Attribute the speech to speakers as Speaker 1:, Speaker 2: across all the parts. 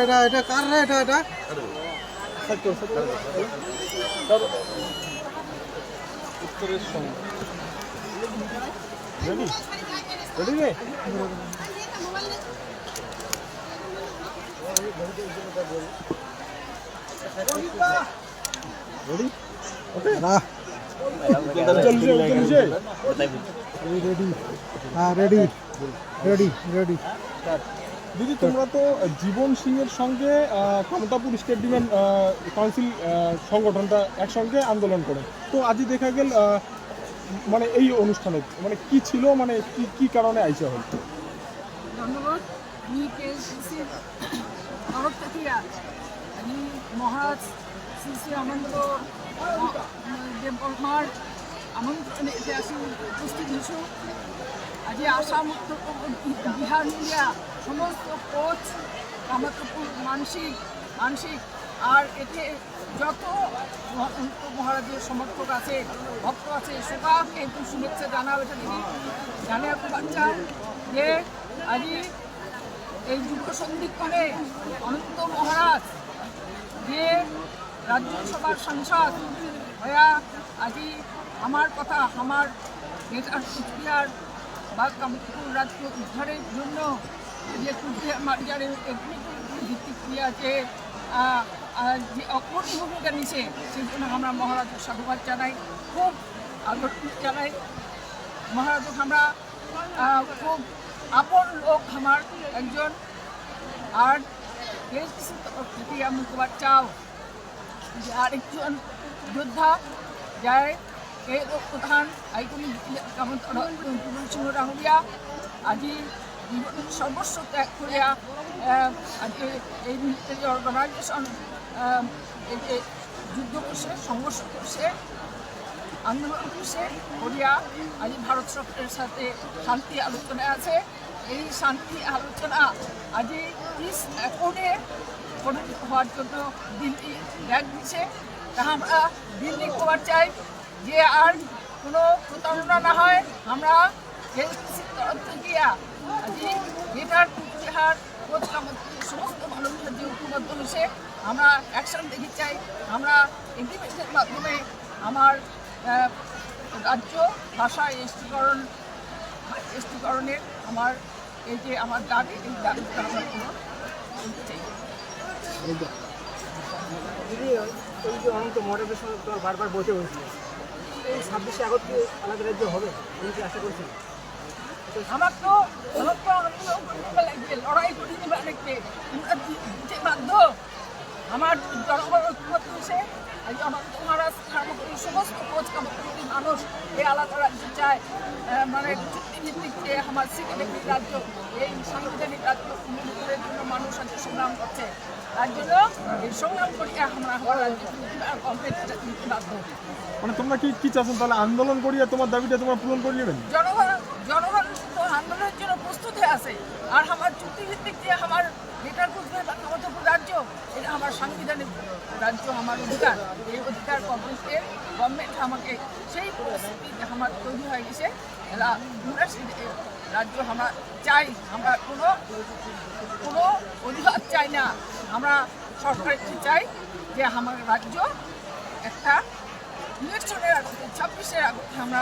Speaker 1: এটা কার রে এটা
Speaker 2: উত্তরের সঙ্গে রেডি রেডি রে রেডি ওকে
Speaker 1: না রেডি হ্যাঁ রেডি রেডি রেডি
Speaker 2: দিদি তোমরা তো জীবন সিংয়ের সঙ্গে ক্ষমতাপুর স্টেট ডিমান্ড কাউন্সিল সংগঠনটা একসঙ্গে আন্দোলন করে তো আজই দেখা গেল মানে এই অনুষ্ঠানে মানে কি ছিল মানে কি কারণে আইসা হল
Speaker 3: ধন্যবাদ আমি কেএসসিসির তরফ থেকে আমি মহারাজ শ্রী শ্রী আনন্দ দেববর্মার আমন্ত্রণে এতে আসি উপস্থিত হয়েছো আজি আসাম উত্তর বিহার মিলিয়া সমস্ত কোচ কামাতপুর মানসিক আর এতে যত মহারাজের সমর্থক আছে ভক্ত আছে সবাইকে একটু শুভেচ্ছা জানাও এটা জানার বাচ্চা যে আজি এই যুব সন্ধিক্ষণে অনন্ত মহারাজ যে রাজ্যসভার সাংসদ হইয়া আজি আমার কথা আমার নেতার কুচবিহার বা কামপুর রাজ্য উদ্ধারের জন্য যে কুচবিহার মারিয়ারের ভিত্তিক ক্রিয়া যে অপূর্ণ ভূমিকা নিছে সেই জন্য আমরা মহারাজের সাধুবাদ জানাই খুব আগ্রহ জানাই মহারাজক আমরা খুব আপন লোক আমার একজন আর কেএসসিসির তরফ থেকে আমি তোমার চাও যে আরেকজন যোদ্ধা যায় এই প্রধান আইকনি সিংহ ডাঙরিয়া আজি সর্বস্ব ত্যাগ করিয়া আজকে এই মিলিটারি অর্গানাইজেশন এই যে যুদ্ধ করছে সংঘর্ষ করছে আন্দোলন করছে করিয়া আজ ভারত সরকারের সাথে শান্তি আলোচনায় আছে এই শান্তি আলোচনা আজ 30 অ্যাকর্ডে পরিণত হওয়ার জন্য দিল্লি ডাক দিচ্ছে তা আমরা দিল্লি খবর চাই যে আর কোনো প্রতারণা না হয় আমরা কেএসসিসির তরফ থেকে আজ বেটার কুচবিহার কোচ কামাতপুরের সমস্ত মানুষের যে ঐক্যবদ্ধ হয়েছে আমরা অ্যাকশন দেখতে চাই আমরা এগ্রিমেন্টের মাধ্যমে আমার রাজ্য ভাষা এসটিকরণের আমার এই যে আমার দাবি এই দাবিটা আমরা পূরণ করতে চাই
Speaker 4: দিদি এই যে অনন্ত মহারাজের সঙ্গে তোমার বারবার বসে হয়েছিল এই 26শে আগস্ট কি আলাদা রাজ্য হবে আমি কি আশা করছি
Speaker 3: আমার তো লাগবে লড়াই করে দিবে অনেককে দিতে বাধ্য আমার জনগণ ঐক্যবদ্ধ হয়েছে অনন্ত মহারাজ সমস্ত কোচ কামাতপুরের মানুষ এই আলাদা রাজ্য চায় মানে চুক্তিভিত্তিক যে আমার সিকিমের রাজ্য এই সাংবিধানিক রাজ্য উন্নয়নের জন্য মানুষ আজকে সংগ্রাম করছে তার জন্য এই সংগ্রাম করিয়া আমরা রাজ্য কমপ্লিট দিতে বাধ্য
Speaker 2: মানে তোমরা কি চাচ্ছেন তাহলে আন্দোলন করিয়া তোমার দাবিটা তোমরা পূরণ করে নেবেন
Speaker 3: জনগণ তো আন্দোলনের জন্য প্রস্তুত হয়ে আছে আর আমার চুক্তিভিত্তিক যে আমার বেটার কুচবিহার বা কামাতপুর রাজ্য এটা আমার সাংবিধানিক রাজ্য আমার অধিকার এই অধিকার গভর্নমেন্ট আমাকে সেই পরিস্থিতি আমার তৈরি হয়ে গেছে রাজ্য আমরা চাই আমরা কোনো অধিকার চাই না আমরা সরকারের চাই যে আমার রাজ্য একটা ইলেকশনের আগে 26-এর আগে আমরা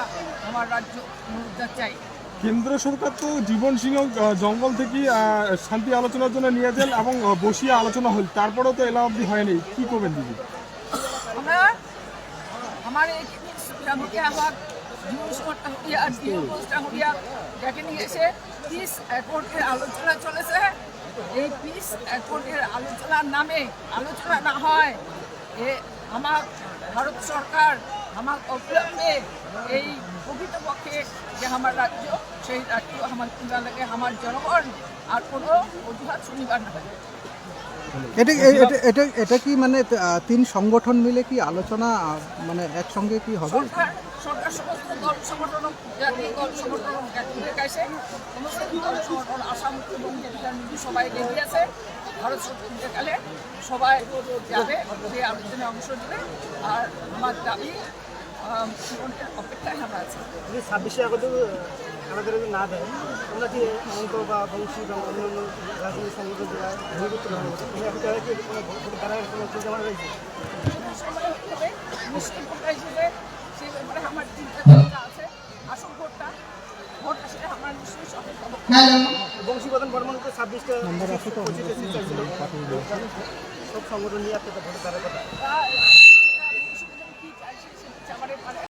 Speaker 3: আমার রাজ্য পুনরুদ্ধার চাই
Speaker 2: কেন্দ্র সরকার তো জীবন সিংহ জঙ্গল থেকে শান্তি আলোচনার জন্য নিয়ে যান এবং বসিয়ে আলোচনা হল তারপরেও তো এলা অবধি হয়নি কি করবেন দিদি
Speaker 3: আমরা আমার এই আহ্বান জীবন সিংহটা যাকে নিয়ে এসে পিস অ্যাকর্ডের আলোচনা চলেছে এই পিস অ্যাকর্ডের আলোচনার নামে আলোচনা না হয় আমার ভারত সরকার আমার অবিলম্বে এই প্রকৃতপক্ষে যে আমার রাজ্য সেই রাজ্য আমার কিনা লাগে আমার জনগণ আর কোনো অজুহাত শুনিবার না
Speaker 1: এটা কি মানে 3 সংগঠন মিলে কি আলোচনা মানে একসঙ্গে কি হবে
Speaker 3: সরকার সমস্ত দল সংগঠন জাতীয় দল সংগঠন কাছে সমস্ত দল সংগঠন আসাম এবং সবাই রেডি আছে ভারত সরকার কালে সবাই যাবে যে আলোচনায় অংশ নেবে আর আমার দাবি অপেক্ষায় আমরা আছি
Speaker 4: 26শে আগস্ট আমাদের না দেয় তোমরা কি অঙ্ক বা বংশী বা অন্যান্য রাজনৈতিক সংগঠন জেলায় ভূমিপুত্র হওয়ার মতো তুমি এখন তারা কি তারা কোনো চিন্তা ভাবনা রয়েছে?
Speaker 3: সময় হতে হবে মুসলিম ভোটার হিসেবে সেই ব্যাপারে আমার চিন্তা আছে। আসল ভোটটা ভোট আসলে আমার নিশ্চয়ই সঠিক হবে।
Speaker 4: বংশীবদন বর্মন তো 26টা 25টা সিট চাইছিল সব সংগঠন নিয়ে একটা ভোটে তারা কথা
Speaker 3: কি চাইছে সেটা চাবারে পারে